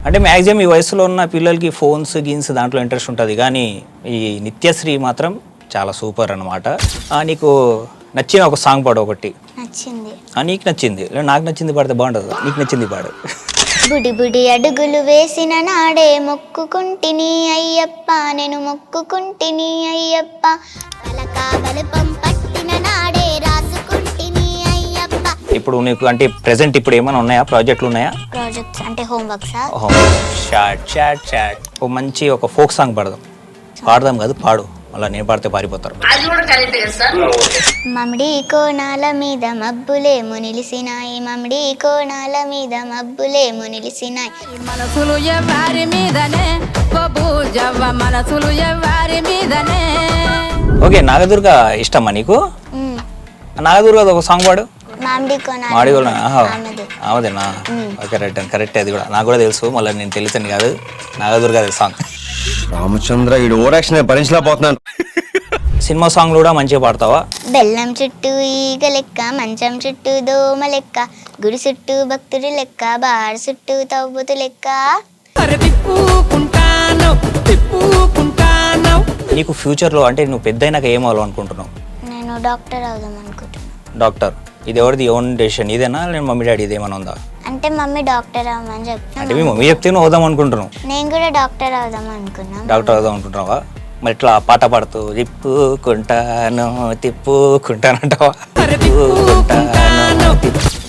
అంటే మ్యాక్సిమం ఈ వయసులో ఉన్న పిల్లలకి ఫోన్స్ గీన్స్ దాంట్లో ఇంట్రెస్ట్ ఉంటుంది, కానీ ఈ నిత్యశ్రీ మాత్రం చాలా సూపర్ అనమాట. నీకు నచ్చిన ఒక సాంగ్ పాడు ఒకటి. నచ్చింది. నీకు నచ్చింది లేదా నాకు నచ్చింది పాడితే బాగుంటుంది. నీకు నచ్చింది పాడు. బుడి బుడి అడుగులు వేసిన నాడే మొక్కుకుంటిని అయ్యప్ప, నేను మొక్కుకుంటిని అయ్యప్ప, బలకా బలపం పట్టిన నాడే రాసుకుంటిని అయ్యప్ప. ఇప్పుడు నీకు అంటే ప్రెసెంట్ ఇప్పుడు ఏమైనా ఉన్నాయా, ప్రాజెక్టులు ఉన్నాయా? ప్రాజెక్ట్స్ అంటే హోంవర్క్స్. ఓ మంచి ఒక ఫోక్ సాంగ్ పాడదాం. పాడదాం కాదు, పాడు. మళ్ళీ నేను పాడితే పారిపోతారు. మమిడి కోణాల మీద మబ్బులేమో నిలిసినాయి, మమిడి కోణాల మీద మబ్బులేమో నిలిసినాయి, మనసులు ఎవరి మీదనే మనసులు ఎవరి మీదనే. ఓకే, నాగదుర్గ ఇష్టమా నీకు? నాగదుర్గ ఒక సాంగ్ పాడు. మామిడి కోణాల మామిడి కోణ ఆమెదేనా? Okay, correct. అది కూడా నాకు కూడా తెలుసు, మళ్ళీ నేను తెలుసని కాదు. నాగదుర్గ సాంగ్. రామచంద్ర ఈ ఓవరాక్షన్ భరించలేకపోతున్నాను. సినిమా సాంగ్లు కూడా మంచిగా పాడతావా? బెల్లం చుట్టూ ఈగ లెక్క, మంచం చుట్టూ దోమ లెక్క, గుడి చుట్టూ భక్తుడు లెక్క, బార్ చుట్టూ తవ్వుతు లెక్క. నీకు ఫ్యూచర్లో అంటే నువ్వు పెద్ద అయినాక ఏం అవ్వాలి అనుకుంటున్నావు? నేను డాక్టర్ అవుదాం అనుకుంటున్నాను. డాక్టర్. ఇది ఎవరిది ఓన్ డెసిషన్? ఇదేనా నేను మమ్మీ డాడీ ఇది ఏమైనా ఉందా? అంటే మమ్మీ డాక్టర్ అవ్వమని చెప్తాను. అంటే మీ మమ్మీ చెప్తే నువ్వు అవుదాం అనుకుంటున్నావు? నేను కూడా డాక్టర్ అవుదాం అనుకున్నా. డాక్టర్ అవుదాం అనుకుంటున్నావా? మరి ఇట్లా పాట పాడుతూ తిప్పుకుంటాను తిప్పుకుంటానంటావా?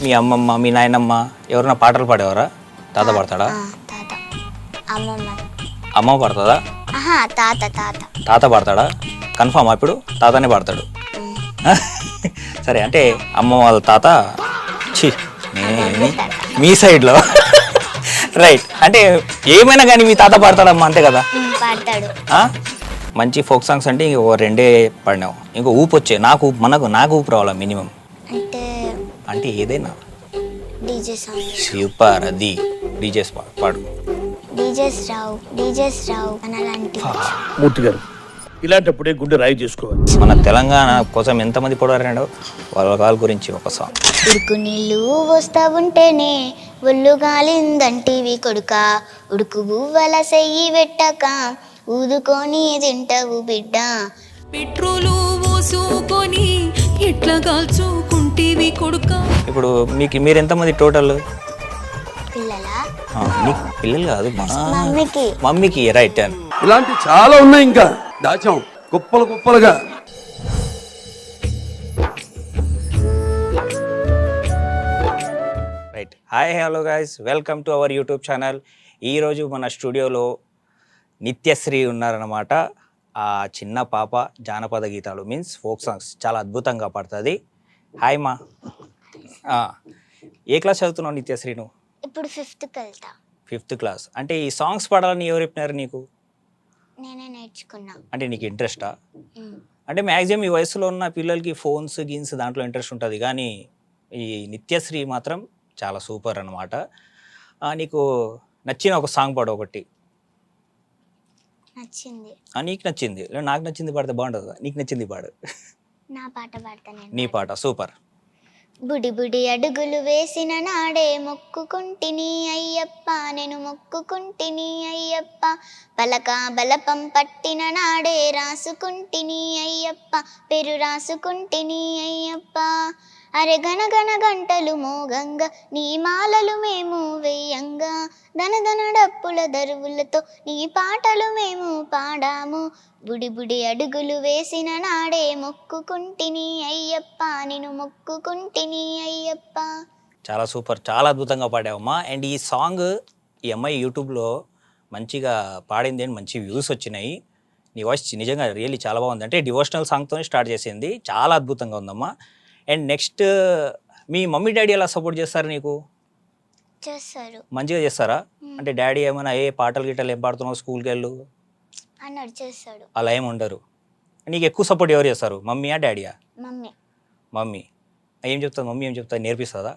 మీ అమ్మమ్మ మీ నాయనమ్మ ఎవరన్నా పాటలు పాడేవారా? తాత పాడతాడా? తాత. అమ్మమ్మ. అమ్మ పాడుతుందా? తాత. తాత పాడతాడా? కన్ఫామా? ఇప్పుడు తాతనే పాడతాడు. సరే, అంటే అమ్మ వాళ్ళ తాత మీ సైడ్లో రైట్. అంటే ఏమైనా కానీ మీ తాత పాడతాడమ్మా, అంతే కదా? పాడతాడు. మంచి ఫోక్ సాంగ్స్ అంటే ఇంకో రెండే పాడినావు. ఇంకో ఊపు వచ్చే నాకు ఊపు రావాలా మినిమం. అంటే ఏదైనా డీజే సాంగ్. సూపర్. అది డీజేస్ పాడు. డీజేస్ రావు అలాంటి. మూర్తి గారు, ఇలాంటప్పుడే గుండె రాయి చేసుకోవాలి. మన తెలంగాణ కోసం ఎంతమంది పోరాడారో వాళ్ళ గురించి ఒక సాంగ్. ఉడుకు నీళ్ళు వస్తా ఉంటేనే ఒళ్ళు గాలిందంటివి కొడుక, ఉడుకు బువ్వల సెయ్యి పెట్టక ఊదుకొని తింటావు బిడ్డ, పెట్రోలు పోసుకొని ఎట్లా కాల్చుకుంటేవి కొడుక. ఇప్పుడు మీరు ఎంతమంది టోటల్ పిల్లలా? నీకు పిల్లలు కాదు, మమ్మీకి. రైట్. ఇలాంటి చాలా ఉన్నాయి, ఇంకా దాచాం కుప్పలుగా. Right. Hi, hello guys, welcome to our YouTube channel. ఈరోజు మన స్టూడియోలో నిత్యశ్రీ ఉన్నారనమాట. ఆ చిన్న పాప జానపద గీతాలు మీన్స్ ఫోక్ సాంగ్స్ చాలా అద్భుతంగా పాడుతుంది. హాయ్ మా. ఏ క్లాస్ చదువుతున్నావు నిత్యశ్రీ నువ్వు? ఇప్పుడు 5th వెళ్తా. 5th class. అంటే ఈ సాంగ్స్ పాడాలని ఎవరు చెప్పినారు నీకు? నేనే నేర్చుకున్నా. అంటే నీకు ఇంట్రెస్టా? అంటే మ్యాక్సిమం ఈ వయసులో ఉన్న పిల్లలకి ఫోన్స్ గీన్స్ దాంట్లో ఇంట్రెస్ట్ ఉంటుంది, కానీ ఈ నిత్యశ్రీ మాత్రం చాలా సూపర్ అనమాట. నీకు నచ్చిన ఒక సాంగ్ పాడు ఒకటి. నచ్చింది. నీకు నచ్చింది లేదా నాకు నచ్చింది పాడితే బాగుంటుంది. నీకు నచ్చింది పాడు. నా పాట పాడతాను. నీ పాట సూపర్. బుడి బుడి అడుగులు వేసిన నాడే మొక్కుకుంటిని అయ్యప్ప, నేను మొక్కుకుంటిని అయ్యప్ప, బలకా బలపం పట్టిన నాడే రాసుకుంటిని అయ్యప్ప, పెరు రాసుకుంటిని అయ్యప్ప. అరే గనగన గంటలు మోగంగా నీ మాలలు మేము వెయ్యంగా, ధనధన డప్పుల దరువులతో నీ పాటలు మేము పాడాము, బుడి బుడి అడుగులు వేసిన నాడే మొక్కుకుంటిని అయ్యప్ప, నేను మొక్కుకుంటిని అయ్యప్ప. చాలా సూపర్, చాలా అద్భుతంగా పాడావమ్మా. అండ్ ఈ సాంగ్ ఈ అమ్మాయి యూట్యూబ్లో మంచిగా పాడింది అండ్ మంచి వ్యూస్ వచ్చినాయి. నీ వాయిస్ నిజంగా రియల్లీ చాలా బాగుంది. అంటే డివోషనల్ సాంగ్తోనే స్టార్ట్ చేసింది, చాలా అద్భుతంగా ఉందమ్మా. And next me mummy daddy ఎలా సపోర్ట్ చేస్తారు నీకు? చేస్తారు. మంచిగా చేస్తారా? అంటే డాడీ ఏమైనా ఏ పాటలు గిట్టలు ఏం పాడుతున్నావు స్కూల్కి వెళ్ళు అన్నాడు, చేస్తాడు. అలా ఏమి ఉండరు. నీకు ఎక్కువ సపోర్ట్ ఎవరు చేస్తారు, మమ్మీయా డాడీయా? మమ్మీ. ఏం చెప్తుంది మమ్మీ? ఏం చెప్తా, నేర్పిస్తుందా?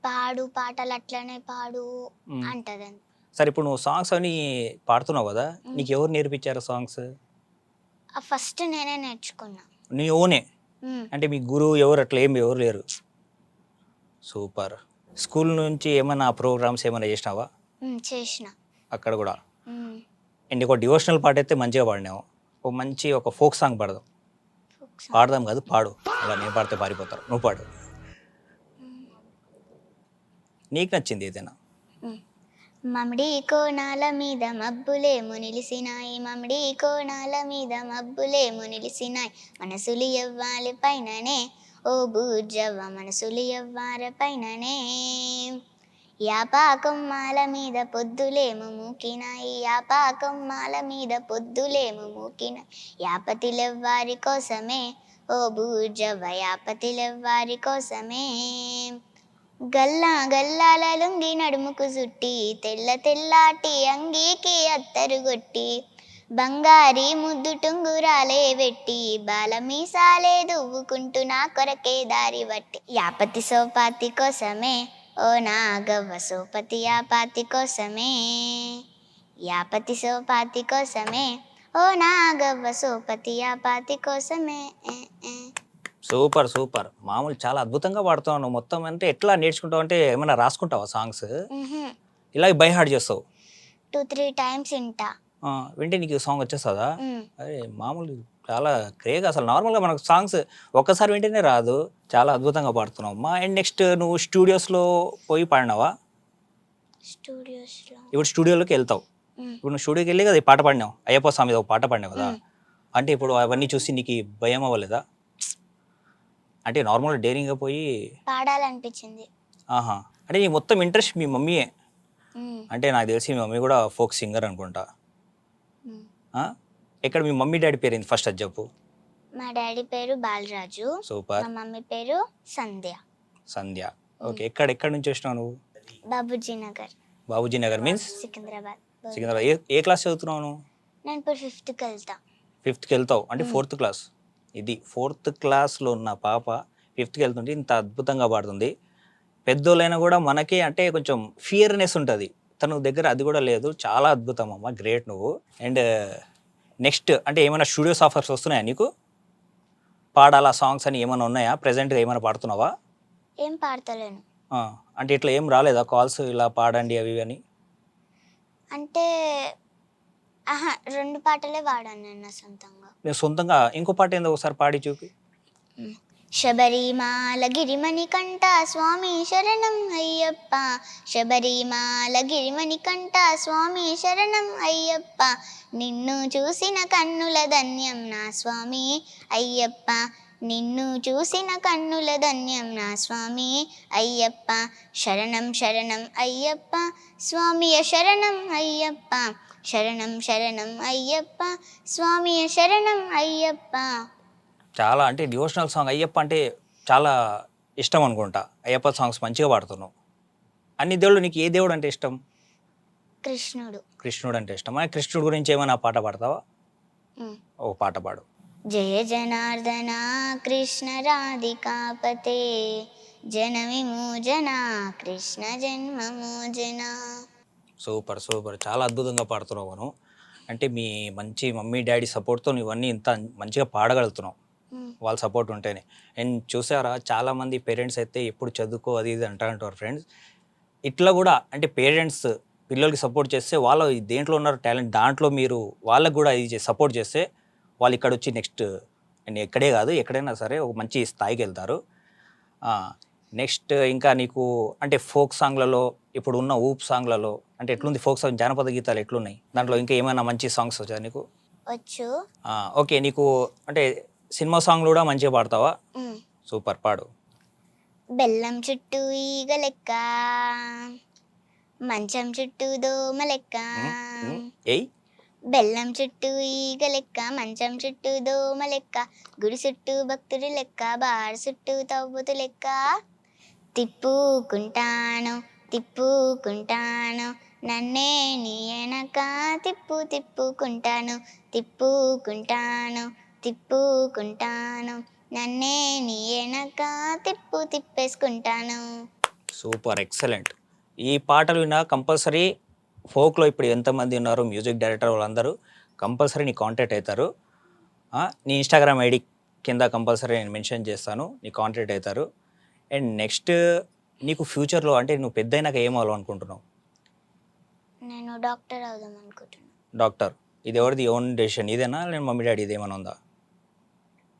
పాడు పాటలు అట్లనే పాడు అంటది. సరే, ఇప్పుడు నువ్వు సాంగ్స్ అని పాడుతున్నావు కదా, నీకు ఎవరు నేర్పించారు సాంగ్స్? ఫస్ట్ నేనే నేర్చుకున్నా. నీ ఓనే? అంటే మీ గురువు ఎవరు అట్లా ఎవరు లేరు? సూపర్. స్కూల్ నుంచి ఏమైనా ప్రోగ్రామ్స్ ఏమైనా చేసినావా? చేసిన. అక్కడ కూడా. మ్మ్. అండ్ ఒక డివోషనల్ పాట అయితే మంచిగా పాడినావు. ఒక మంచి ఒక ఫోక్ సాంగ్ పాడదాం. Folk song. పాడదాం కాదు, పాడు. అలా నేను పాడితే పారిపోతారు, నువ్వు పాడు. నీకు నచ్చింది ఏదైనా. మమిడి కోణాల మీద మబ్బులేమో నిలిసినాయి, మమిడి కోణాల మీద మబ్బులేమో నిలిసినాయి, మనసులు ఎవ్వాలి పైననే ఓ బూర్జవ్వ, మనసులు ఎవ్వార పైననే. యాపా కొమ్మాల మీద పొద్దులేమో మూకినాయి, యాపా కొమ్మాల మీద పొద్దులేమో మూకినాయి, యాపతిలెవ్వారి కోసమే ఓ బూర్జవ్వ, యాపతిలెవ్వారి కోసమే. గల్లా గల్లాల లుంగి నడుముకు చుట్టి, తెల్ల తెల్లాటి అంగీకి అత్తరు గొట్టి, బంగారి ముద్దు టుంగురాలే వెట్టి, బాల మీసాలే దువ్వుకుంటూ నా కొరకే దారి బట్టి, యాపతి సోపాతి కోసమే ఓ నాగవ్వ, సోపతి యాపాతి కోసమే, యాపతి సోపాతి కోసమే ఓ నాగవ్వ, సోపతి యాపాతి కోసమే. సూపర్ సూపర్, మామూలు చాలా అద్భుతంగా పాడుతున్నావు నువ్వు. మొత్తం అంటే ఎట్లా నేర్చుకుంటావు, అంటే ఏమైనా రాసుకుంటావా సాంగ్స్, ఇలా బై హార్ట్ చేస్తావు? 2-3 times వింటా. వింటే నీకు సాంగ్ వచ్చేస్తుందా? అరే మామూలు చాలా క్రేజ్ అసలు. నార్మల్గా మనకు సాంగ్స్ ఒక్కసారి వింటేనే రాదు, చాలా అద్భుతంగా పాడుతున్నావు అమ్మా. అండ్ నెక్స్ట్ నువ్వు స్టూడియోస్లో పోయి పాడినావా? స్టూడియోస్లో ఇప్పుడు స్టూడియోలోకి వెళ్తావు, ఇప్పుడు నువ్వు స్టూడియోకి వెళ్ళి కదా ఈ పాట పాడినావు, అయ్యప్ప స్వామి మీద ఒక పాట పాడినావు కదా, అంటే ఇప్పుడు అవన్నీ చూసి నీకు భయం అవ్వలేదా? అంటే నార్మల్గా డేరింగ్గా పోయి పాడాలనిపించింది. ఆహా, అంటే నీ మొత్తం ఇంట్రెస్ట్ మీ మమ్మీయే. అంటే నాకు తెలిసి మీ మమ్మీ కూడా ఫోక్ సింగర్ అనుకుంటా. ఎక్కడ మీ మమ్మీ డాడీ పేరు ఏంది ఫస్ట్ అది చెప్పు. మా డాడీ పేరు బాలరాజు, సూపర్. మా మమ్మీ పేరు సంధ్య. సంధ్య. ఓకే, ఎక్కడి నుంచి వచ్చినావు నువ్వు? బాబుజీ నగర్, బాబుజీ నగర్ మీన్స్ సికింద్రాబాద్. సికింద్రాబాద్. ఏ క్లాస్ చదువుతున్నావు నువ్వు? నేను ఇప్పుడు 5th వెళ్తా. 5th వెళ్తావు అంటే 4th క్లాస్. ఇది 4th క్లాస్లో ఉన్న పాప 5th వెళ్తుంటే ఇంత అద్భుతంగా పాడుతుంది. పెద్దోళ్ళైనా కూడా మనకి అంటే కొంచెం ఫియర్నెస్ ఉంటుంది, తన దగ్గర అది కూడా లేదు. చాలా అద్భుతం అమ్మ, గ్రేట్ నువ్వు. అండ్ నెక్స్ట్ అంటే ఏమైనా స్టూడియోస్ ఆఫర్స్ వస్తున్నాయా నీకు? పాడాలా సాంగ్స్ అని ఏమైనా ఉన్నాయా? ప్రెజెంట్గా ఏమైనా పాడుతున్నావా? ఏం పాడతలేను. అంటే ఇట్లా ఏం రాలేదా కాల్స్ ఇలా పాడండి అవి అని? అంటే 2 పాటలే పాడాను నేను నా సొంతంగా. నేను సొంతంగా ఇంకో పాట ఏందో ఒకసారి పాడి చూపి. శబరిమాల గిరిమణి కంట స్వామి శరణం అయ్యప్ప, శబరిమాల గిరిమణి కంట స్వామి శరణం అయ్యప్ప, నిన్ను చూసిన కన్నుల ధన్యం నా స్వామి అయ్యప్ప, నిన్ను చూసిన కన్నుల ధన్యం నా స్వామి అయ్యప్ప, శరణం శరణం అయ్యప్ప స్వామియ శరణం అయ్యప్ప, శరణం శరణం అయ్యప్ప స్వామియ శరణం అయ్యప్ప. చాలా అంటే డివోషనల్ సాంగ్ అయ్యప్ప అంటే చాలా ఇష్టం అనుకుంటా. అయ్యప్ప సాంగ్స్ మంచిగా పాడుతున్నావు. అన్ని దేవుళ్ళు నీకు ఏ దేవుడు అంటే ఇష్టం? కృష్ణుడు. కృష్ణుడు అంటే ఇష్టమా? కృష్ణుడు గురించి ఏమైనా పాట పాడతావా? ఓ పాట పాడు. జయ జనార్దన కృష్ణ రాధికాపతే, జన విమోచన కృష్ణ జన్మమోచన. సూపర్ సూపర్, చాలా అద్భుతంగా పాడుతున్నావు నువ్వు. అంటే మీ మంచి మమ్మీ డాడీ సపోర్ట్తో ఇవన్నీ ఇంత మంచిగా పాడగలుగుతున్నావు, వాళ్ళ సపోర్ట్ ఉంటేనే. అండ్ చూసారా, చాలామంది పేరెంట్స్ అయితే ఎప్పుడు చదువుకో అది ఇది అంటారు ఫ్రెండ్స్. ఇట్లా కూడా అంటే పేరెంట్స్ పిల్లలకి సపోర్ట్ చేస్తే వాళ్ళు దేంట్లో ఉన్నారు టాలెంట్ దాంట్లో మీరు వాళ్ళకు కూడా ఇది సపోర్ట్ చేస్తే వాళ్ళు ఇక్కడ వచ్చి నెక్స్ట్ అండ్ ఎక్కడే కాదు ఎక్కడైనా సరే ఒక మంచి స్థాయికి వెళ్తారు. నెక్స్ట్ ఇంకా నీకు అంటే ఫోక్ సాంగ్లలో ఇప్పుడు ఉన్న ఊప్ సాంగ్లలో అంటే ఎట్లుంది ఫోక్ సాంగ్, జానపద గీతాలు ఎట్లున్నాయి? దాంట్లో ఇంకా ఏమైనా మంచి సాంగ్స్ వచ్చా నీకు? వచ్చు. ఓకే, నీకు అంటే సినిమా సాంగ్లు కూడా మంచిగా పాడతావా? సూపర్, పాడు. బెల్లం చుట్టూ ఈగ లెక్క, మంచం చుట్టూ దోమ లెక్క, ఏయ్ బెల్లం చుట్టూ ఈగ లెక్క, మంచం చుట్టూ దోమ లెక్క, గుడి చుట్టూ భక్తుడు లెక్క, బార్ చుట్టూ తవ్వుతు లెక్క, తిప్పుకుంటాను తిప్పుకుంటాను నన్నే నీ వెనక, తిప్పుకుంటాను తిప్పుకుంటాను తిప్పుకుంటాను నన్నే నీ వెనక, తిప్పేసుకుంటాను. Super, excellent. ఈ పాటలు విన్నా కంపల్సరీ ఫోక్లో ఇప్పుడు ఎంతమంది ఉన్నారు మ్యూజిక్ డైరెక్టర్ వాళ్ళందరూ కంపల్సరీ నీ కాంటాక్ట్ అవుతారు. నీ ఇన్స్టాగ్రామ్ ఐడి కింద కంపల్సరీ నేను మెన్షన్ చేస్తాను, నీ కాంటాక్ట్ అవుతారు. అండ్ నెక్స్ట్ నీకు ఫ్యూచర్లో అంటే నువ్వు పెద్ద అయినాక ఏం అవ్వాలనుకుంటున్నావు? నేను డాక్టర్ అవుదాం అనుకుంటున్నాను. డాక్టర్. ఇది ఎవరిది ఓన్ డెసిషన్ ఇదేనా? నేను మమ్మీ డాడీ ఇది ఏమైనా ఉందా?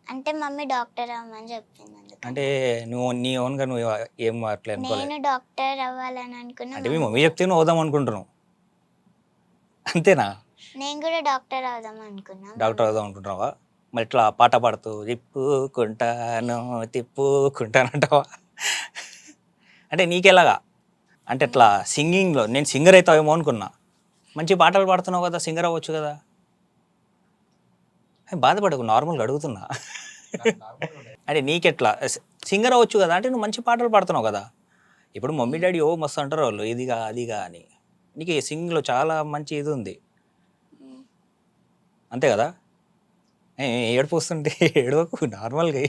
అంటే మమ్మీ డాక్టర్ అవ్వమని చెప్పింది అందుకని. అంటే నువ్వు నీ ఓన్గా నువ్వు ఏం అట్లా అనుకోలేదు? నేను డాక్టర్ అవ్వాలని అనుకున్నా. అంటే మీ మమ్మీ చెప్తే నువ్వు అవుదాం అనుకుంటున్నావు అంతేనా? నేను కూడా డాక్టర్ అవుదాం అనుకున్నా. డాక్టర్ అవుదాం అనుకుంటున్నావా? మరి ఇట్లా పాట పాడుతూ తిప్పుకుంటాను అంటావా? అంటే నీకెలాగా? అంటే ఇట్లా సింగింగ్లో నేను సింగర్ అవుతావేమో అనుకున్నా. మంచి పాటలు పాడుతున్నావు కదా, సింగర్ అవ్వచ్చు కదా. బాధపడకు, నార్మల్గా అడుగుతున్నా. అంటే నీకెట్లా సింగర్ అవ్వచ్చు కదా, అంటే నువ్వు మంచి పాటలు పాడుతున్నావు కదా. ఇప్పుడు మమ్మీ డాడీ ఓ మస్తు అంటారు వాళ్ళు, ఇదిగా అదిగా అని. నీకు సింగింగ్లో చాలా మంచి ఇది ఉంది, అంతే కదా. ఏడుపు వస్తుంటే ఏడవకు, నార్మల్గా.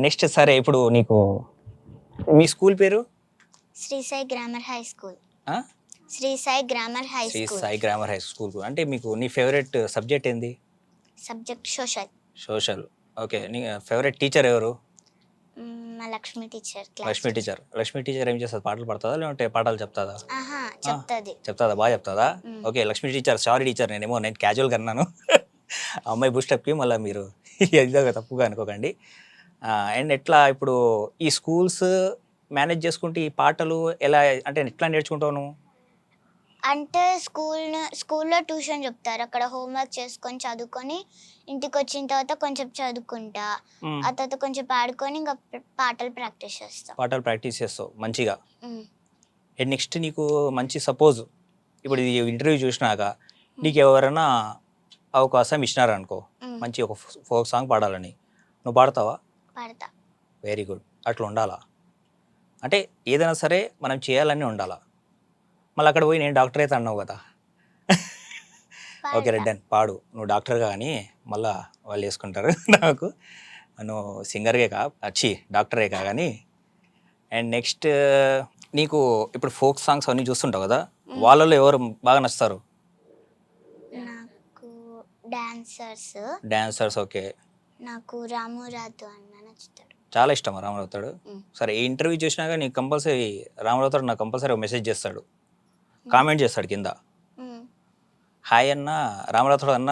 నెక్స్ట్ సరే, ఇప్పుడు నీకు మీ స్కూల్ పేరు? Sri Sai grammar high school. ఆ? Sri Sai grammar high Sri school. Sai grammar high school. అంటే మీకు నీ ఫేవరెట్ సబ్జెక్ట్ ఏంది? Subject social. సోషల్. ఓకే. నీ ఫేవరెట్ టీచర్ ఎవరు? మా Lakshmi teacher. Lakshmi teacher. Lakshmi teacher ఏం చేస్తుంది? పాటలు పడుతుందా లేదంటే పాఠాలు చెప్తాదా? చెప్తాది. చెప్తాదా? బాగా చెప్తాదా? Okay. Lakshmi teacher. Sorry teacher, నేను క్యాజువల్గా అన్నాను. అమ్మాయి బూస్టప్కి మళ్ళీ మీరు ఇదో తప్పుగా అనుకోకండి. అండ్ ఎట్లా ఇప్పుడు ఈ స్కూల్స్ మేనేజ్ చేసుకుంటే ఈ పాటలు ఎలా, అంటే ఎట్లా నేర్చుకుంటావు నువ్వు? అంటే స్కూల్లో ట్యూషన్ చెప్తారు, అక్కడ హోంవర్క్ చేసుకొని చదువుకొని ఇంటికి వచ్చిన తర్వాత కొంచెం చదువుకుంటా, ఆ తర్వాత కొంచెం పాడుకొని ఇంకా పాటలు ప్రాక్టీస్ చేస్తా. పాటలు ప్రాక్టీస్ చేస్తావు మంచిగా. అండ్ నెక్స్ట్ నీకు మంచి సపోజ్ ఇప్పుడు ఈ ఇంటర్వ్యూ చూసినాక నీకు ఎవరైనా అవకాశం ఇచ్చినారనుకో, మంచి ఒక ఫోక్ సాంగ్ పాడాలని, నువ్వు పాడతావా? పాడతా. Very good. అట్లా ఉండాలా. అంటే ఏదైనా సరే మనం చేయాలని ఉండాలా. మళ్ళీ అక్కడ పోయి నేను డాక్టర్ అయితే అన్నావు కదా. ఓకే రెడ్డన్, పాడు నువ్వు డాక్టర్ కానీ మళ్ళీ వాళ్ళు వేసుకుంటారు నాకు. నువ్వు సింగర్గే డాక్టరే కానీ. అండ్ నెక్స్ట్ నీకు ఇప్పుడు ఫోక్ సాంగ్స్ అన్నీ చూస్తుంటావు కదా, వాళ్ళలో ఎవరు బాగా నచ్చుతారు? నాకు డాన్సర్స్. డాన్సర్స్. ఓకే. నాకు రాము రాతు అన్న నచ్చుతాడు. చాలా ఇష్టమా రామరావుతాడు? సరే, ఈ ఇంటర్వ్యూ చూసినాక నీకు కంపల్సరీ రామరావుతాడు నాకు కంపల్సరీ ఒక మెసేజ్ చేస్తాడు, కామెంట్ చేస్తాడు కింద, హాయ్ అన్న రామరావుతాడు అన్న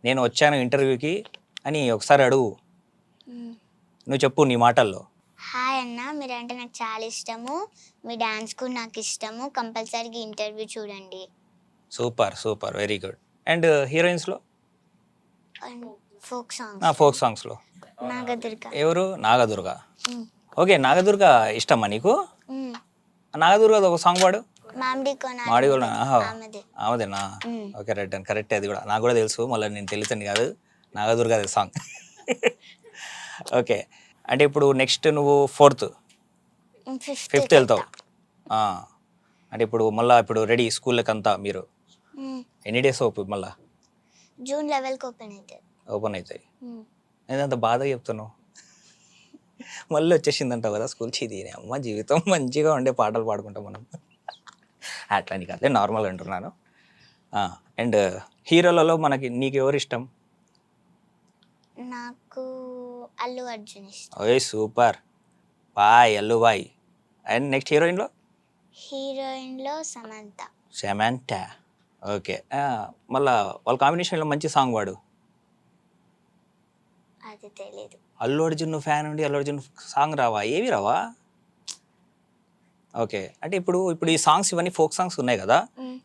నేను వచ్చాను ఇంటర్వ్యూకి అని ఒకసారి అడుగు. నువ్వు చెప్పు నీ మాటల్లో. హాయ్ అన్న, మీరంటే నాకు చాలా ఇష్టము, మీ డాన్స్ కూడా నాకు ఇష్టము, కంపల్సరీగా ఇంటర్వ్యూ చూడండి. Super super, very good. And హీరోయిన్స్లో? Folk songs. ఫోక్ సాంగ్స్లో నాగదుర్గ. ఎవరు? నాగదుర్గ. ఓకే, నాగదుర్గ ఇష్టమా నీకు? నాగదుర్గ ఒక సాంగ్ పాడు. మామిడిగోన. ఆమెదేనా? Okay right and correct. అది కూడా నాకు కూడా తెలుసు, మళ్ళీ నేను తెలుసండి కాదు, నాగదుర్గ అది సాంగ్. ఓకే. అంటే ఇప్పుడు నెక్స్ట్ నువ్వు ఫిఫ్త్ వెళ్తావు. అంటే ఇప్పుడు మళ్ళీ ఇప్పుడు రెడీ స్కూల్కి అంతా మీరు ఎన్ని డేస్ మళ్ళీ? జూన్ 11కి ఓపెన్ అవుతాయి. నేనంత బాధగా చెప్తున్నావు, మళ్ళీ వచ్చేసిందంటావు కదా స్కూల్. చీది అమ్మ జీవితం మంచిగా ఉండే పాటలు పాడుకుంటాం మనం. అట్లాని కాదు, నార్మల్గా అంటున్నాను. అండ్ హీరోలలో నీకు ఎవరు ఇష్టం? నాకు అల్లు అర్జున్ ఇష్టం. ఓయ్ super boy Allu boy. And next హీరోయిన్లో సమంత. ఓకే. మళ్ళా వాళ్ళ కాంబినేషన్లో మంచి సాంగ్ పాడు. అది తెలీదు. అల్లు అర్జున్ ఫ్యాన్ ఉండి అల్లు అర్జున్ సాంగ్ రావా? ఏవి రావా? ఓకే. అంటే ఇప్పుడు ఈ సాంగ్స్ ఇవన్నీ ఫోక్ సాంగ్స్ ఉన్నాయి కదా,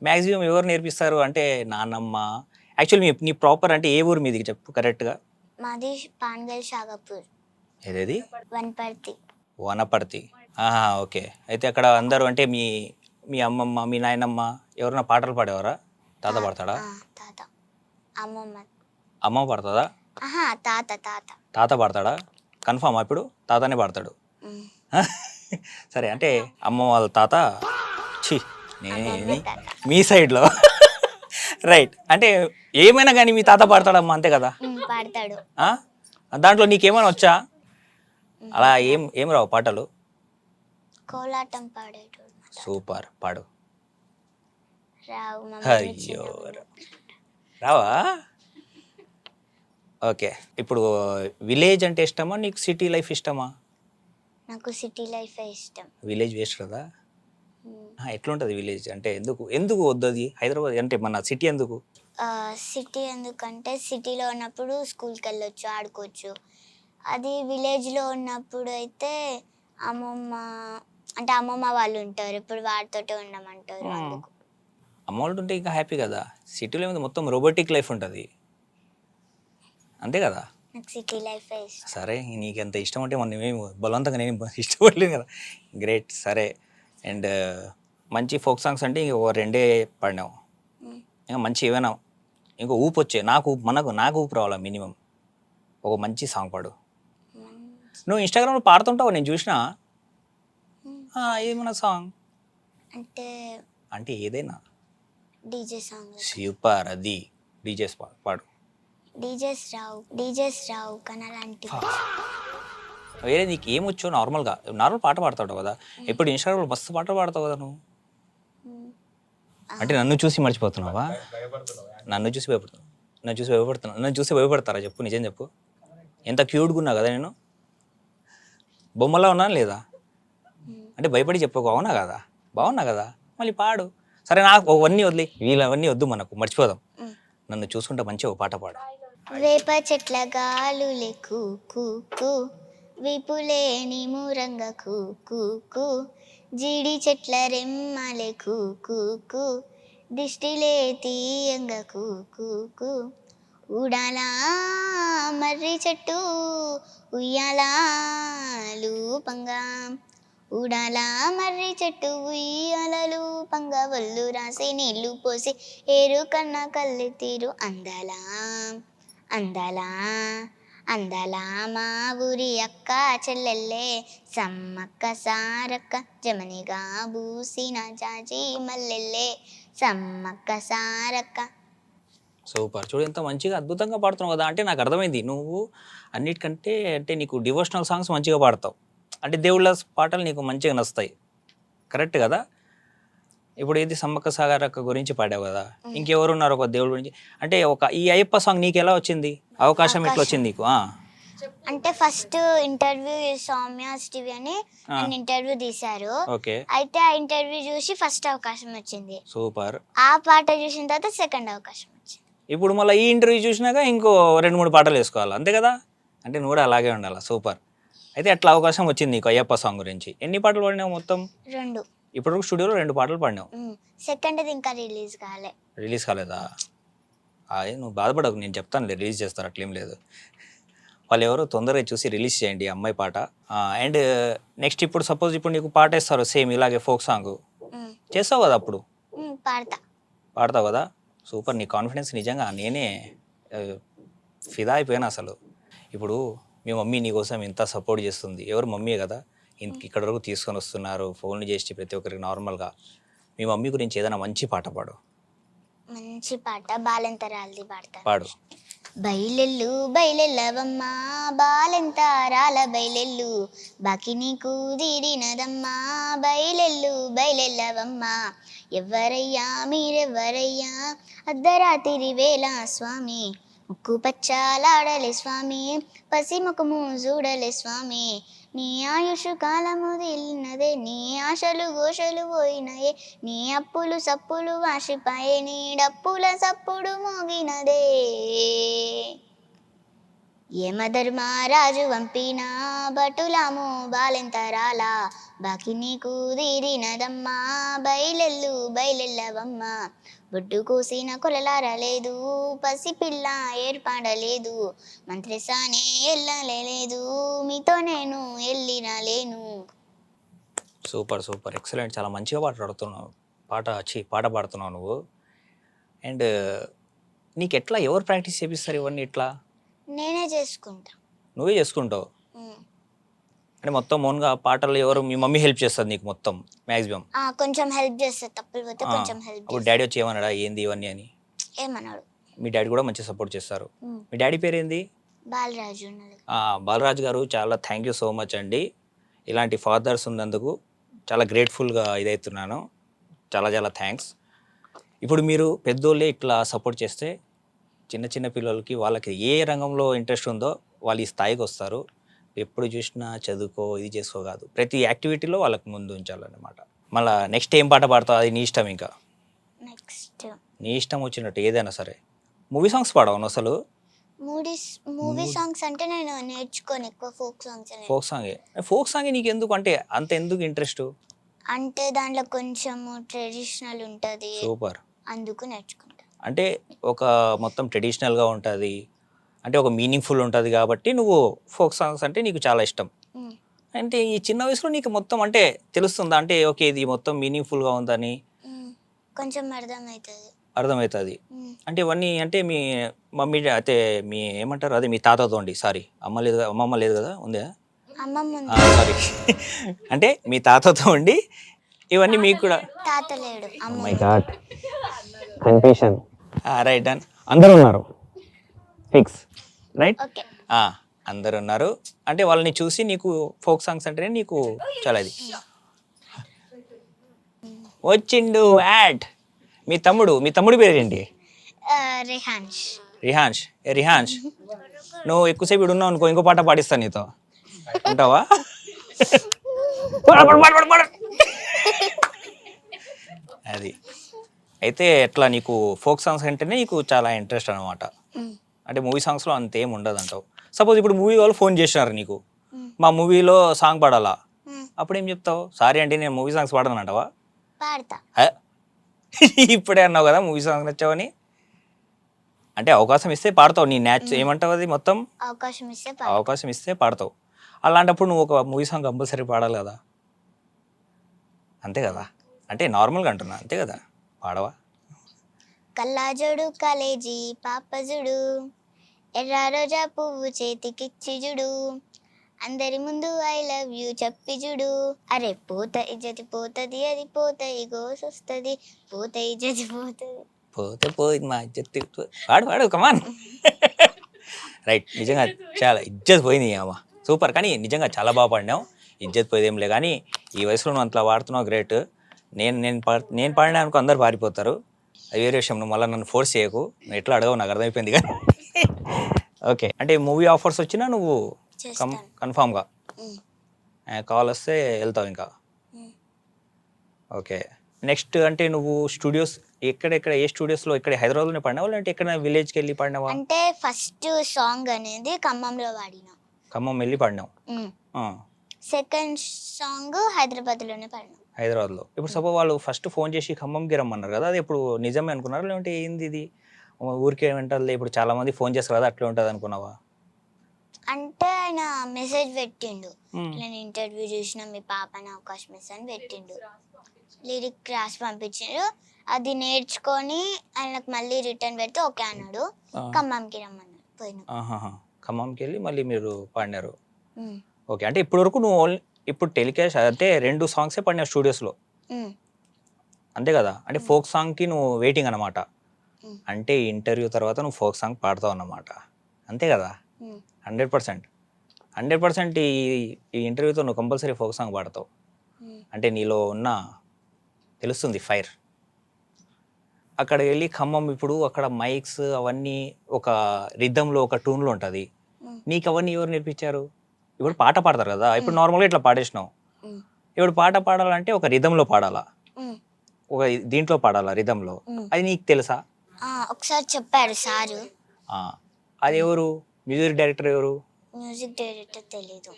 మ్యాక్సిమం ఎవరు నేర్పిస్తారు? అంటే నాన్నమ్మ. యాక్చువల్లీ నీ ప్రాపర్ అంటే ఏ ఊరు మీది చెప్పు కరెక్ట్గా? మాది పాన్గల్ షాగపూర్. ఏదేది? వనపర్తి. ఓకే. అయితే అక్కడ అందరూ అంటే మీ అమ్మమ్మ మీ నాయనమ్మ ఎవరైనా పాటలు పాడేవారా? తాత పాడతాడా? తాత. అమ్మమ్మ. అమ్మ పాడుతుందా? తాత పాడతాడా? కన్ఫామా? ఇప్పుడు తాతనే పాడతాడు. సరే, అంటే అమ్మ వాళ్ళ తాత మీ సైడ్లో రైట్. అంటే ఏమైనా కానీ మీ తాత పాడతాడమ్మా, అంతే కదా? పాడతాడు. దాంట్లో నీకేమైనా వచ్చా? అలా ఏం రావు పాటలు? కోలాటం పాడేటోడు. సూపర్, పాడు. అయ్యో రావా? ఓకే. ఇప్పుడు విలేజ్ అంటే ఇష్టమా నీకు, సిటీ లైఫ్ ఇష్టమా? నాకు సిటీ లైఫ్ ఇష్టం. విలేజ్ వేస్ట్ కదా. ఎట్లుంటుంది విలేజ్ అంటే ఎందుకు ఎందుకు వద్దు అది హైదరాబాద్ అంటే మన సిటీ ఎందుకు? సిటీ ఎందుకంటే సిటీలో ఉన్నప్పుడు స్కూల్కి వెళ్ళొచ్చు, ఆడుకోవచ్చు. అది విలేజ్లో ఉన్నప్పుడు అయితే అమ్మమ్మ అంటే అమ్మమ్మ వాళ్ళు ఉంటారు, ఇప్పుడు వాడితోటే ఉండమంటారు. అందుకు అమౌంట్ ఉంటే ఇంకా హ్యాపీ కదా. సిటీలో ఏమైనా మొత్తం రోబోటిక్ లైఫ్ ఉంటుంది అంతే కదా. నాకు సిటీ లైఫ్ ఇష్టం. సరే నీకు ఎంత ఇష్టం అంటే మనం ఏమి బలవంతంగా నేను ఇష్టపడలేదు కదా. గ్రేట్. సరే అండ్ మంచి ఫోక్ సాంగ్స్ అంటే ఇంక ఓ 2 పాడినావు. ఇంకా మంచి ఏమైనా ఇంకో ఊపు వచ్చే నాకు ఊపు రావాలా మినిమం. ఒక మంచి సాంగ్ పాడు. నువ్వు ఇన్స్టాగ్రామ్లో పాడుతుంటావు నేను చూసిన. ఏమన్నా సాంగ్ అంటే ఏదైనా డీజే సాంగ్. సూపర్. అది డీజేస్ పాడు. డీజేస్ రావు కానీ అలాంటి వేరే నీకు ఏమొచ్చో నార్మల్ పాట పాడతావు కదా. ఇప్పుడు ఇన్స్టాగ్రామ్లో మస్తు పాటలు పాడతావు కదా నువ్వు. అంటే నన్ను చూసి మర్చిపోతున్నావా? నన్ను చూసి భయపడతారా చెప్పు, నిజం చెప్పు. ఎంత క్యూట్గా ఉన్నా కదా నేను, బొమ్మలా ఉన్నాను లేదా? అంటే భయపడి చెప్పకు, అవునా కదా? బాగున్నా కదా, మళ్ళీ పాడు. సరే నాకు అవన్నీ వదిలే, వీళ్ళవన్నీ వద్దు, మనకు మర్చిపోదాం. నన్ను చూసుకుంటా మంచిగా ఒక పాట పాడు. వేప చెట్ల గాలులే కూ విపులేని మూరంగ కూ జీడి చెట్ల రెమ్మలే కూ దిష్టిలే తీయంగ కూ ఉడాలా మర్రి చెట్టు ఉయ్యాలాలు పంగా ఉడాలా మర్రి చెట్టు ఉయ్యాలలు పంగ ఒళ్ళు రాసి నీళ్లు పోసి ఏరు కన్నా కళ్ళు తీరు అందలా మా ఊరి అక్క చెల్లెల్లే సమ్మక్క సారక్క జమనిగా బూసిన జాజి మల్లెల్లే సమ్మక్క సారక్క. సూపర్. చూడు ఎంత మంచిగా అద్భుతంగా పాడుతున్నావు కదా. అంటే నాకు అర్థమైంది నువ్వు అన్నిటికంటే అంటే నీకు డివోషనల్ సాంగ్స్ మంచిగా పాడతావు. అంటే దేవుళ్ళ పాటలు నీకు మంచిగా నచ్చుతాయి. కరెక్ట్ కదా. ఇప్పుడు ఏది సమ్మక్క సారక్క గురించి పాడావు కదా, ఇంకెవరున్నారు ఒక దేవుడి గురించి? అంటే ఈ అయ్యప్ప సాంగ్ నీకు ఎలా వచ్చింది, అవకాశం ఎట్లా వచ్చింది నీకు? అంటే ఫస్ట్ ఇంటర్వ్యూ సౌమ్య టీవీ అని నన్ను ఇంటర్వ్యూ తీశారు. అయితే ఆ ఇంటర్వ్యూ చూసి ఫస్ట్ అవకాశం వచ్చింది. సూపర్. ఆ పాట చూసిన తర్వాత సెకండ్ అవకాశం వచ్చింది. ఇప్పుడు మళ్ళీ ఈ ఇంటర్వ్యూ చూసినాక ఇంకో 2-3 పాటలు వేసుకోవాలి అంతే కదా. అంటే నువ్వు కూడా అలాగే ఉండాలి. సూపర్. అయితే అట్లా అవకాశం వచ్చింది నీకు అయ్యప్ప సాంగ్ గురించి. ఎన్ని పాటలు పాడినావు మొత్తం? 2. ఇప్పుడు స్టూడియోలో 2 పాటలు పాడినావు. సెకండ్ ఇంకా రిలీజ్ కాలేదా? నువ్వు బాధపడకు, నేను చెప్తాను, రిలీజ్ చేస్తారు, అట్లేం లేదు. వాళ్ళు ఎవరో తొందరగా చూసి రిలీజ్ చేయండి అమ్మాయి పాట. అండ్ నెక్స్ట్ ఇప్పుడు సపోజ్ ఇప్పుడు నీకు పాట ఇస్తారు సేమ్ ఇలాగే ఫోక్ సాంగ్ చేస్తావు కదా, అప్పుడు పాడతావు కదా. సూపర్. నీ కాన్ఫిడెన్స్ నిజంగా నేనే ఫిదా అయిపోయాను అసలు. ఇప్పుడు మీ మమ్మీ నీకోసం ఇంత సపోర్ట్ చేస్తుంది, ఎవరు మమ్మీ కదా, ఇక్కడ వరకు తీసుకొని వస్తున్నారు, ఫోన్లు చేసి ప్రతి ఒక్కరికి నార్మల్గా. మీ మమ్మీ గురించి ఏదైనా మంచి పాట పాడు. మంచి పాట బాలెంతరాలది పాడతాను. పాడు. బయలెల్లు బయలెల్లవమ్మా బాలెంతారాల బయలెల్లు బాకి నీకు తీరినదమ్మా బయలెల్లు బయలెల్లవమ్మా ఎవరయ్యా మీరెవరయ్యా అర్ధరాత్రి వేళ స్వామి ముక్కు పచ్చాలాడలే స్వామి పసిముఖము చూడలే స్వామి నీ ఆయుష్ కాలము తిన్నదే నీ ఆశలు ఘోషలు పోయినయే నీ అప్పులు సప్పులు వాసిపాయే నీ డప్పుల సప్పుడు మోగినదే యమధర్మరాజు వంపిన బటులాము బాలెంతరాల బాకి నీకు తీరినదమ్మా బయలెల్లు బయలెల్లవమ్మా బొడ్డు కోసిన కొలలారలేదు పసిపిల్ల ఏర్పడలేదు మంత్రిసానే వెళ్ళలేదు మీతో నేను వెళ్ళినలేను. Super super excellent. చాలా మంచిగా పాట పాడుతున్నావు నువ్వు. అండ్ నీకు ఎట్లా ఎవరు ప్రాక్టీస్ చేపిస్తారు ఇవన్నీ? ఎట్లా? నేనే చేసుకుంటా. నువ్వే చేసుకుంటావు అంటే మొత్తం ఓన్గా పాటలు ఎవరు? మీ మమ్మీ హెల్ప్ చేస్తుంది నీకు మొత్తం మ్యాక్సిమం? కొంచెం హెల్ప్ చేస్తా, తప్పులు పోతే కొంచెం హెల్ప్. అప్పుడు డాడీ వచ్చి ఏమన్నాడా ఏంది ఇవన్నీ అని? ఏమన్నాడు. మీ డాడీ కూడా మంచిగా సపోర్ట్ చేస్తారు. మీ డాడీ పేరు ఏంది? బాలరాజు. బాలరాజు గారు చాలా థ్యాంక్ యూ సో మచ్ అండి. ఇలాంటి ఫాదర్స్ ఉన్నందుకు చాలా గ్రేట్ఫుల్గా ఇదవుతున్నాను. చాలా చాలా థ్యాంక్స్. ఇప్పుడు మీరు పెద్దోళ్ళే ఇట్లా సపోర్ట్ చేస్తే చిన్న చిన్న పిల్లలకి వాళ్ళకి ఏ రంగంలో ఇంట్రెస్ట్ ఉందో వాళ్ళు ఈ స్థాయికి వస్తారు. ఎప్పుడు చూసినా చదువుకో ఇది చేసుకో కాదు, ప్రతి యాక్టివిటీలో వాళ్ళకి ముందు ఉంచాలన్నమాట. మళ్ళా నెక్స్ట్ ఏం పాట పాడతావు అది నీ ఇష్టం, ఇంకా నెక్స్ట్ నీ ఇష్టం వచ్చినట్టు ఏదైనా సరే. మూవీ సాంగ్స్ పాడవు అసలు? మూవీ సాంగ్స్ అంటే నేను నేర్చుకోను, ఎక్కువ ఫోక్ సాంగ్స్ ఫోక్ సాంగే. ఫోక్ సాంగ్ నీకు ఎందుకు అంటే అంత ఎందుకు ఇంట్రెస్ట్? అంటే దాంట్లో కొంచెము ట్రెడిషనల్ ఉంటుంది, సూపర్. అందుకు నేర్చుకుంటా. అంటే ఒక మొత్తం ట్రెడిషనల్గా ఉంటుంది, అంటే ఒక మీనింగ్ఫుల్ ఉంటుంది కాబట్టి నువ్వు ఫోక్ సాంగ్స్ అంటే నీకు చాలా ఇష్టం. అంటే ఈ చిన్న వయసులో నీకు మొత్తం అంటే తెలుస్తుందా, అంటే ఓకే ఇది మొత్తం మీనింగ్ఫుల్గా ఉందని కొంచెం అర్థమవుతుంది. అర్థమవుతుంది. అంటే ఇవన్నీ అంటే మీ మమ్మీ అయితే మీ ఏమంటారు అదే మీ తాతతో అండి, సారీ అమ్మ లేదు, అమ్మమ్మ లేదు కదా, ఉందా? అమ్మమ్మ సారీ అంటే మీ తాతతో ఉండి ఇవన్నీ మీకు కూడా. తాత లేడు, అమ్మ. God confusion. Right done. అందరూ ఉన్నారు ఫిక్స్ రైట్. ఓకే, అందరు ఉన్నారు అంటే వాళ్ళని చూసి నీకు ఫోక్ సాంగ్స్ అంటేనే నీకు చాలా ఇది వచ్చిండు. యాడ్ మీ తమ్ముడి పేరేంటి? రిహాన్స్. రిహాన్స్. రిహాన్స్ నువ్వు ఎక్కువసేపు ఇక్కడ ఉన్నావు అనుకో, ఇంకో పాట పాడిస్తాను నీతో, ఉంటావా? అది అయితే ఎట్లా నీకు ఫోక్ సాంగ్స్ అంటేనే నీకు చాలా ఇంట్రెస్ట్ అనమాట. అంటే మూవీ సాంగ్స్లో అంతేం ఉండదు అంటావు. సపోజ్ ఇప్పుడు మూవీ వాళ్ళు ఫోన్ చేసినారు నీకు, మా మూవీలో సాంగ్ పాడాలా, అప్పుడు ఏం చెప్తావు? సారీ అంటే నేను మూవీ సాంగ్స్ పాడను అంటావా? పాడతా. ఇప్పుడే అన్నావు కదా మూవీ సాంగ్స్ నచ్చావని. అంటే అవకాశం ఇస్తే పాడతావు, నీ ఏమంటావు అది మొత్తం అవకాశం ఇస్తే పాడతావు. అలాంటప్పుడు నువ్వు ఒక మూవీ సాంగ్ కంపల్సరీ పాడాలి కదా, అంతే కదా? అంటే నార్మల్గా అంటున్నా, అంతే కదా? పాడవా? కల్లాజోడు కాలేజీ పాపజుడు, ఎర్ర రోజా పువ్వు చేతికిచ్చి జుడు, అందరి ముందు ఐ లవ్ యూ చెప్పి జుడు, అరే పోత ఇజ్జతి పోతది, అది పోత ఇగోస్ వస్తుంది, పోత ఇజ్జతి పోతది, పోతే పోయింది మా ఇజ్జత్. పాడు కమాన్. రైట్, నిజంగా చాలా ఇజ్జత్ పోయింది అమ్మ, సూపర్. కానీ నిజంగా చాలా బాగా పాడినావు, ఇజ్జత్ పోయేదేంలే. కానీ ఈ వయసులో నువ్వు అంతలా పాడుతున్నావు, గ్రేట్. నేను పాడినా అనుకో అందరు పారిపోతారు, అది వేరే విషయం. నువ్వు మళ్ళీ నన్ను ఫోర్స్ చేయకు, నువ్వు ఎట్లా అడగవు నాకు అర్థమైపోయింది. కానీ ఓకే, అంటే మూవీ ఆఫర్స్ వచ్చినా నువ్వు కన్ఫామ్గా కాల్ వస్తే వెళ్తావు ఇంకా. ఓకే, నెక్స్ట్ అంటే నువ్వు స్టూడియోస్ ఎక్కడెక్కడ, ఏ స్టూడియోస్లో, ఇక్కడ హైదరాబాద్లోనే పాడినావా లేదంటే ఎక్కడ విలేజ్కి వెళ్ళి పాడినావా? అంటే ఫస్ట్ సాంగ్ అనేది ఖమ్మంలో పాడినా, ఖమ్మం వెళ్ళి పాడినావు. సెకండ్ సాంగ్ హైదరాబాద్లోనే పాడినా, హైదరాబాద్లో. ఇప్పుడు సపోజ్ వాళ్ళు ఫస్ట్ ఫోన్ చేసి ఖమ్మంకి రమ్మన్నారు కదా, అది ఇప్పుడు నిజమే అనుకున్నారు లేదంటే ఏంది ఇది ఊరికే వింటారులే, ఇప్పుడు చాలా మంది ఫోన్ చేస్తారు కదా అట్లా ఉంటుంది అనుకున్నావా? అంటే ఆయన మెసేజ్ పెట్టిండు, నేను ఇంటర్వ్యూ చేసిన మీ పాపని అవకాశం ఇస్తాను పెట్టిండు, లిరిక్ రాసి పంపించాడు, అది నేర్చుకొని ఆయనకు మళ్ళీ రిటర్న్ పెడితే ఓకే అన్నాడు, ఖమ్మంకి రమ్మన్నాడు, పోయినా. ఖమ్మంకి వెళ్ళి మళ్ళీ మీరు పాడినారు. ఓకే, అంటే ఇప్పటి వరకు నువ్వు ఇప్పుడు టెలికాస్ట్ అంటే 2 సాంగ్సే పాడినావు స్టూడియోస్లో, అంతే కదా? అంటే ఫోక్ సాంగ్కి నువ్వు వెయిటింగ్ అనమాట. అంటే ఇంటర్వ్యూ తర్వాత నువ్వు ఫోక్ సాంగ్ పాడతావు అన్నమాట, అంతే కదా? 100% ఈ ఇంటర్వ్యూతో నువ్వు కంపల్సరీ ఫోక్ సాంగ్ పాడతావు. అంటే నీలో ఉన్న తెలుస్తుంది ఫైర్. అక్కడ వెళ్ళి ఖమ్మం, ఇప్పుడు అక్కడ మైక్స్ అవన్నీ ఒక రిథంలో ఒక ట్యూన్లో ఉంటుంది, నీకు అవన్నీ ఎవరు నేర్పించారు? ఇప్పుడు పాట పాడతారు కదా, ఇప్పుడు నార్మల్గా ఇట్లా పాడేసినావు, ఇప్పుడు పాట పాడాలంటే ఒక రిథంలో పాడాలా, ఒక దీంట్లో పాడాలా రిథంలో, అది నీకు తెలుసా? ఒకసారి చెప్పారు సారు. అది ఎవరు మ్యూజిక్ డైరెక్టర్? ఎవరు మ్యూజిక్ డైరెక్టర్ తెలీదు.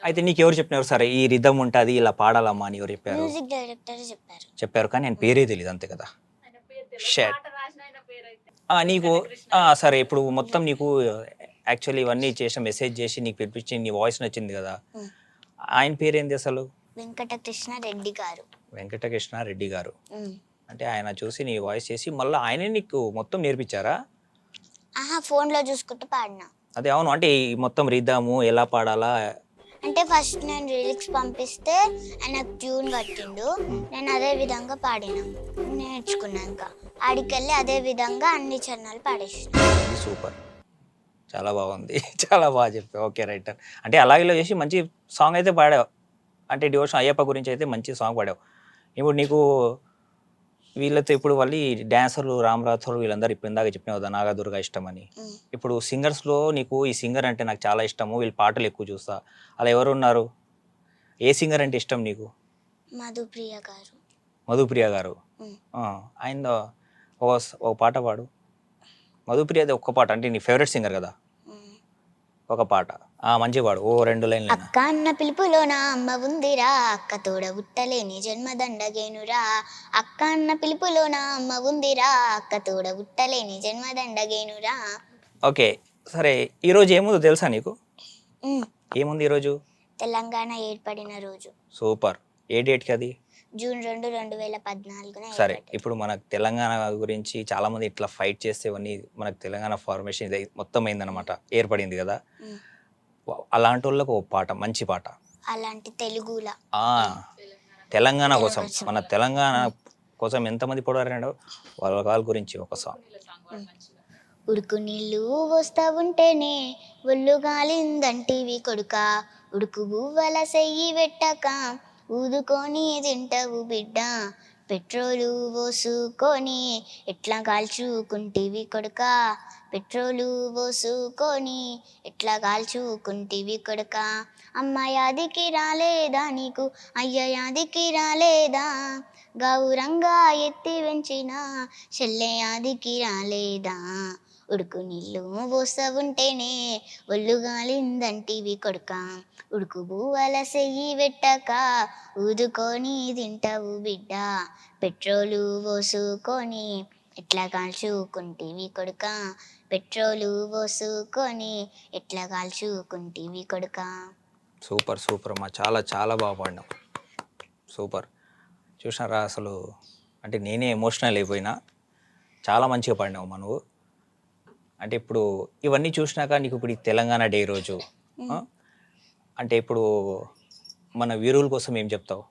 అయితే నీకు ఎవరు చెప్పినారు సరే ఈ రిథం ఉంటుంది ఇలా పాడాలమ్మా అని ఎవరు చెప్పారు? మ్యూజిక్ డైరెక్టర్ చెప్పారు కానీ ఆయన పేరే తెలియదు, అంతే కదా? షేట్ నీకు సరే ఇప్పుడు మొత్తం నీకు యాక్చువల్లీ ఇవన్నీ చేసిన మెసేజ్ చేసి నీకు పిలిపించి నీ వాయిస్ నచ్చింది కదా, ఆయన పేరేంది అసలు? వెంకటకృష్ణ రెడ్డి గారు. అంటే ఆయన చూసి నీ వాయిస్ చేసి మళ్ళీ ఆయనే నీకు మొత్తం నేర్పించారా? ఫోన్లో చూసుకుంటూ పాడినా. అదే అవును, అంటే మొత్తం రిథము ఎలా పాడాలా అంటే ఫస్ట్ నేను లిరిక్స్ పంపిస్తే ఆయన ట్యూన్ కట్టిండు, నేను అదే విధంగా పాడినా, నేర్చుకున్నాక ఆడికెళ్ళి అదే విధంగా అన్ని చరణాలు పాడేసిన. సూపర్, చాలా బాగుంది, చాలా బాగా చెప్పావు. ఓకే రైట్, అంటే అలాగే చేసి మంచి సాంగ్ అయితే పాడావు, అంటే డివోషన్ అయ్యప్ప గురించి అయితే మంచి సాంగ్ పాడావు. ఇప్పుడు నీకు వీళ్ళతో ఇప్పుడు వాళ్ళు డ్యాన్సర్లు రామరాథోడు వీళ్ళందరూ ఇప్పుడు ఇందాక చెప్పినావు కదా నాగదుర్గ ఇష్టం అని, ఇప్పుడు సింగర్స్లో నీకు ఈ సింగర్ అంటే నాకు చాలా ఇష్టము, వీళ్ళ పాటలు ఎక్కువ చూస్తా, అలా ఎవరు ఉన్నారు? ఏ సింగర్ అంటే ఇష్టం నీకు? మధుప్రియ గారు. మధుప్రియ గారు. మ్. ఆయన ఒక పాట పాడు. మధుప్రియది ఒక్క పాట, అంటే నీ ఫేవరెట్ సింగర్ కదా, మ్. ఒక పాట మంచిగా పాడు, ఓ 2 లైన్లు. అక్క అన్న పిలుపులో నా అమ్మ ఉందిరా, అక్క తోడ ఉట్టలేని జన్మదండగేనురా. అక్క అన్న పిలుపులో నా అమ్మ ఉందిరా, అక్క తోడ ఉట్టలేని జన్మదండగేనురా. ఓకే సరే, ఈరోజు ఏముందో తెలుసా నీకు? మ్. ఏముంది ఈరోజు? తెలంగాణ ఏర్పడిన రోజు సూపర్. ఏ డేట్కి అది? జూన్ 2, 2014 సరే, ఇప్పుడు మనకు తెలంగాణ గురించి చాలామంది ఇట్లా ఫైట్ చేసేవన్నీ మనకు తెలంగాణ ఫార్మేషన్ ఇది మొత్తం అయిందనమాట, ఏర్పడింది కదా. అలాంటి వాళ్ళకు ఒక పాట, మంచి పాట, అలాంటి తెలుగులా తెలంగాణ కోసం, మన తెలంగాణ కోసం ఎంతమంది పొడారండో వాళ్ళ గురించి ఒక సాంగ్. ఉడుకు నీళ్ళు వస్తా ఉంటేనే ఒళ్ళు గాలిందంటివి కొడుక, ఉడుకు బువ్వల సెయ్యి పెట్టక ఊదుకొని తింటవు బిడ్డ, పెట్రోలు పోసుకొని ఎట్లా కాల్చుకుంటివి కొడుక, పెట్రోలు పోసుకొని ఎట్లా కాల్చుకుంటివి కొడుక. అమ్మ యాదికి రాలేదా నీకు, అయ్య యాదికి రాలేదా, గౌరంగా ఎత్తి వెంచిన చెల్లె యాదికి రాలేదా, ఉడుకు నీళ్ళు పోస్తా ఉంటేనే ఒళ్ళు గాలిందంటివి కొడుక, ఉడుకు బువ్వల సెయ్యి పెట్టక ఊదుకొని తింటావు బిడ్డ, పెట్రోలు పోసుకొని ఎట్లా కాల్చుకుంటివి కొడుక, పెట్రోలు పోసుకొని ఎట్లా కాల్చుకుంటివి కొడుక. సూపర్ సూపర్ అమ్మా, చాలా చాలా బాగా పాడినావు, సూపర్. చూసినారా అసలు, అంటే నేనే ఎమోషనల్ అయిపోయినా, చాలా మంచిగా పాడినావు మా నువ్వు. అంటే ఇప్పుడు ఇవన్నీ చూసినాక నీకు ఇప్పుడు ఈ తెలంగాణ డే రోజు అంటే ఇప్పుడు మన వీరుల కోసం ఏం చెప్తావు?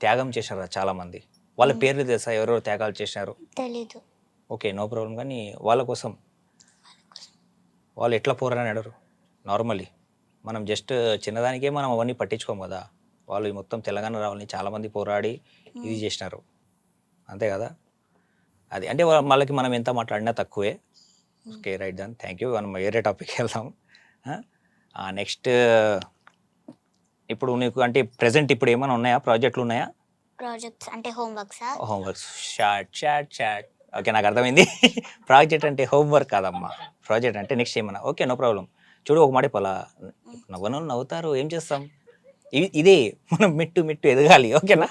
త్యాగం చేశారు చాలామంది, వాళ్ళ పేర్లు తెలుసా, ఎవరెవరు త్యాగాలు చేసినారు? తెలీదు. Okay, no problem. కానీ వాళ్ళ కోసం వాళ్ళు ఎట్లా పోరాడారు? నార్మలీ మనం జస్ట్ చిన్నదానికే మనం అవన్నీ పట్టించుకోము కదా, వాళ్ళు ఈ మొత్తం తెలంగాణ రావాలని చాలామంది పోరాడి ఇది చేసినారు, అంతే కదా. అది అంటే వాళ్ళకి మనం ఎంత మాట్లాడినా తక్కువే. Okay right done, thank you. మనం వేరే టాపిక్కి వెళ్దాం. నెక్స్ట్ ఇప్పుడు నీకు అంటే ప్రెసెంట్ ఇప్పుడు ఏమైనా ఉన్నాయా, ప్రాజెక్టులు ఉన్నాయా? ప్రాజెక్ట్స్ అంటే హోంవర్క్సా? Homeworks, short. ఓకే, నాకు అర్థమైంది. ప్రాజెక్ట్ అంటే హోంవర్క్ కాదమ్మా, ప్రాజెక్ట్ అంటే నెక్స్ట్ ఏమన్నా. Okay, no problem. చూడు ఒక మాట పలా, నవ్వను నవ్వుతారు, ఏం చేస్తాం, ఇదే మనం మిట్టు ఎదగాలి, ఓకేనా.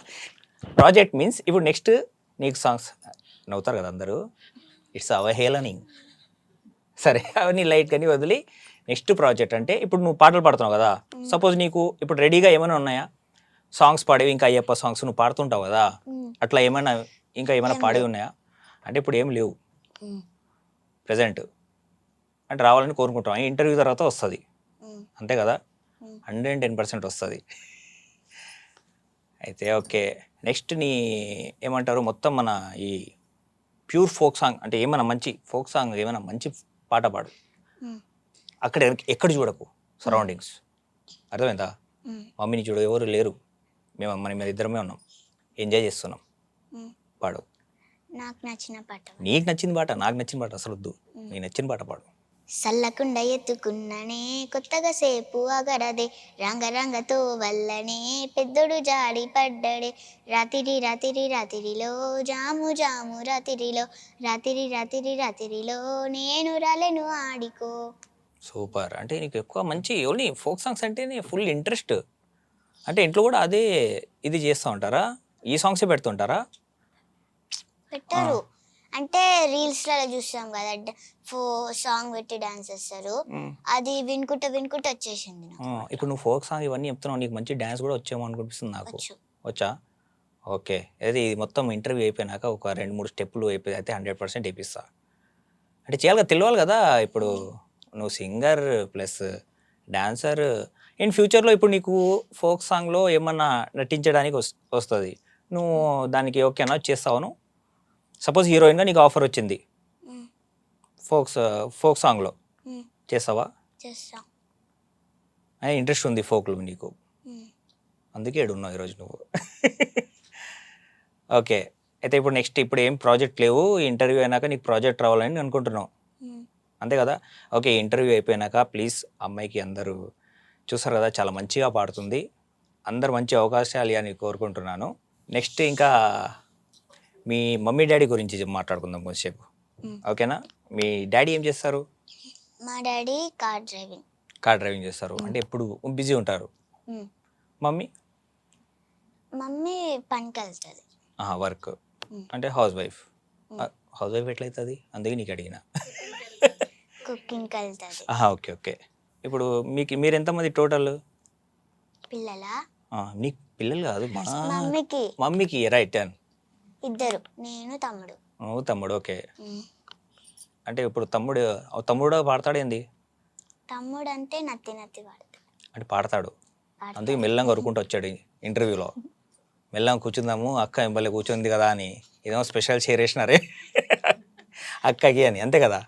ప్రాజెక్ట్ మీన్స్ ఇప్పుడు నెక్స్ట్ నీకు సాంగ్స్, నవ్వుతారు కదా అందరూ, ఇట్స్ అవహేళనింగ్. సరే, అవన్నీ లైట్ కానీ వదిలి, నెక్స్ట్ ప్రాజెక్ట్ అంటే ఇప్పుడు నువ్వు పాటలు పాడుతున్నావు కదా, సపోజ్ నీకు ఇప్పుడు రెడీగా ఏమైనా ఉన్నాయా సాంగ్స్ పాడేవి? ఇంకా అయ్యప్ప సాంగ్స్ నువ్వు పాడుతుంటావు కదా, అట్లా ఏమైనా ఇంకా ఏమైనా పాడేవి ఉన్నాయా? అంటే ఇప్పుడు ఏం లేవు ప్రజెంట్, అంటే రావాలని కోరుకుంటాం, ఇంటర్వ్యూ తర్వాత వస్తుంది, అంతే కదా, 110% వస్తుంది. అయితే ఓకే, నెక్స్ట్ నీ ఏమంటారు, మొత్తం మన ఈ ప్యూర్ ఫోక్ సాంగ్ అంటే ఏమైనా మంచి ఫోక్ సాంగ్, ఏమైనా మంచి పాట పాడు. అక్కడ ఎక్కడ చూడకు, సరౌండింగ్స్, అర్థమైందా? మమ్మీని చూడు, ఎవరు లేరు, మేము ఇద్దరమే ఉన్నాం, ఎంజాయ్ చేస్తున్నాం, పాడు. నాకు నచ్చిన పాట. నీకు నచ్చిన పాట, నాకు నచ్చిన పాట అసలు వద్దు, నీకు నచ్చిన పాట పాడు. సల్లకుండ ఎత్తుకున్ననే కొత్తగా సేపు అగరదే, రంగతో వల్లనే పెద్దోడు జాడి పడ్డడే, రాతిరిలో జాము రాతిరిలో నేను రాలేను ఆడికో. సూపర్. అంటే నీకు ఎక్కువ మంచి ఓన్లీ ఫోక్ సాంగ్స్ అంటేనే ఫుల్ ఇంట్రెస్ట్. అంటే ఇంట్లో కూడా అదే ఇది చేస్తూ ఉంటారా, ఈ సాంగ్సే పెడుతుంటారా? పెట్టారు అంటే రీల్స్లలో చూస్తాం కదా, సాంగ్ పెట్టి డాన్స్ చేస్తారు, అది వినుకుంటా వచ్చేసింది నాకు. ఇప్పుడు నువ్వు ఫోక్ సాంగ్ ఇవన్నీ చెప్తున్నావు, నీకు మంచి డాన్స్ కూడా వచ్చేమో అనిపిస్తుంది నాకు. వచ్చా? ఓకే, అది మొత్తం ఇంటర్వ్యూ అయిపోయినాక ఒక 2-3 స్టెప్పులు అయిపోయి అయితే 100% వేపిస్తా. అంటే చేయాలి, తెలియాలి కదా. ఇప్పుడు నువ్వు సింగర్ ప్లస్ డాన్సర్, ఇన్ ఫ్యూచర్లో ఇప్పుడు నీకు ఫోక్ సాంగ్లో ఏమన్నా నటించడానికి వస్తుంది, నువ్వు దానికి ఓకేనా, చేస్తావు? సపోజ్ హీరోయిన్గా నీకు ఆఫర్ వచ్చింది ఫోక్ సాంగ్లో, చేస్తావా? చేస్తా. ఇంట్రెస్ట్ ఉంది ఫోక్లో నీకు, అందుకే ఏడున్నావు ఈరోజు నువ్వు. ఓకే, అయితే ఇప్పుడు నెక్స్ట్ ఇప్పుడు ఏం ప్రాజెక్ట్ లేవు, ఇంటర్వ్యూ అయినాక నీకు ప్రాజెక్ట్ రావాలని అనుకుంటున్నావు, అంతే కదా. ఓకే, ఇంటర్వ్యూ అయిపోయినాక ప్లీజ్ అమ్మాయికి అందరూ చూస్తారు కదా చాలా మంచిగా పాడుతుంది, అందరు మంచి అవకాశాలు అని కోరుకుంటున్నాను. నెక్స్ట్ ఇంకా మీ మమ్మీ డాడీ గురించి మాట్లాడుకుందాం కొంచెంసేపు. ఓకేనా? మీ డాడీ ఏం చేస్తారు? మా daddy car driving. Car driving చేస్తారు, అంటే ఎప్పుడు బిజీ ఉంటారు. మమ్మీ? మమ్మీ పనికి వెళ్తుంది. వర్క్ అంటే హౌస్ వైఫ్. హౌస్ వైఫ్ ఎట్లయితుంది, అందుకే నీకు అడిగిన. కుకింగ్కి వెళ్తుంది. Okay okay. ఇప్పుడు మీరు ఎంతమంది టోటల్ పిల్లలా? నీకు పిల్లలు కాదు, మమ్మీకి రైట్. ఇద్దరు, నేను తమ్ముడు. నువ్వు తమ్ముడు, ఓకే. అంటే ఇప్పుడు తమ్ముడు పాడతాడు ఏంది? తమ్ముడు అంటే నత్తి పాడతాడు. అంటే పాడతాడు, అందుకే మెల్లంగా కొరుకుంటూ వచ్చాడు ఇంటర్వ్యూలో. మెల్లంగా కూర్చుందాము, అక్క ఎంబలే కూర్చుంది కదా అని ఏదో స్పెషల్ షేర్ చేసినారే అక్కకి అని, అంతే కదా?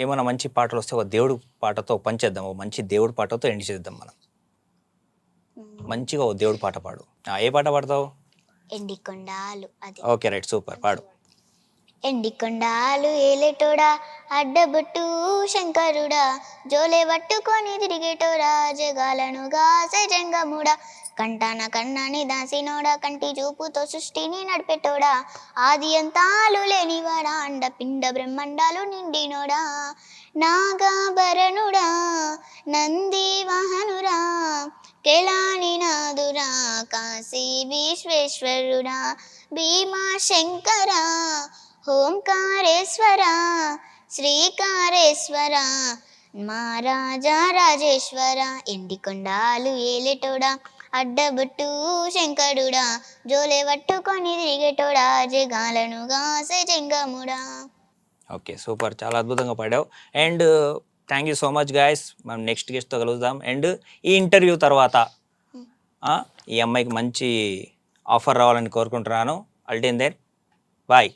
ఏమైనా మంచి పాటలు వస్తే ఒక దేవుడు పాటతో పంచేద్దాం, ఒక మంచి దేవుడు పాటతో ఎండ్ చేద్దాం మనం. మంచిగా ఓ దేవుడు పాట పాడు. ఏ పాట పాడతావు? ఎండికొండాలు. అది ఓకే రైట్, సూపర్, పాడు. ఎండికొండాలు ఏలేటోడా, అడ్డబొట్టు శంకరుడా, జోలే పట్టుకొని తిరిగేటోడా, జగాలను గాసే జంగముడా, కంటాన కన్నాని దాసినోడా, కంటి చూపుతో సృష్టిని నడిపెట్టోడా, ఆది అంతాలు లేనివాడా, అండ పిండ బ్రహ్మండాలు నిండినోడా, నాగాభరణుడా, నంది వాహనురా, కెలాని నాదురా, కాశీ విశ్వేశ్వరుడా, భీమా శంకర, ఓంకారేశ్వర, శ్రీకారేశ్వర, మా రాజా రాజేశ్వర, ఎండికొండాలు ఏలేటోడా, అడ్డబొట్టు శంకరుడా, జోలే పట్టుకొని తిరిగేటోడా, జగాలను గాసే జంగముడా. ఓకే సూపర్, చాలా అద్భుతంగా పాడావు. And thank you so much guys. మనం నెక్స్ట్ గెస్ట్తో కలుద్దాం. అండ్ ఈ ఇంటర్వ్యూ తర్వాత ఈ అమ్మాయికి మంచి ఆఫర్ రావాలని కోరుకుంటున్నాను. అల్టిన్ దెన్ బాయ్.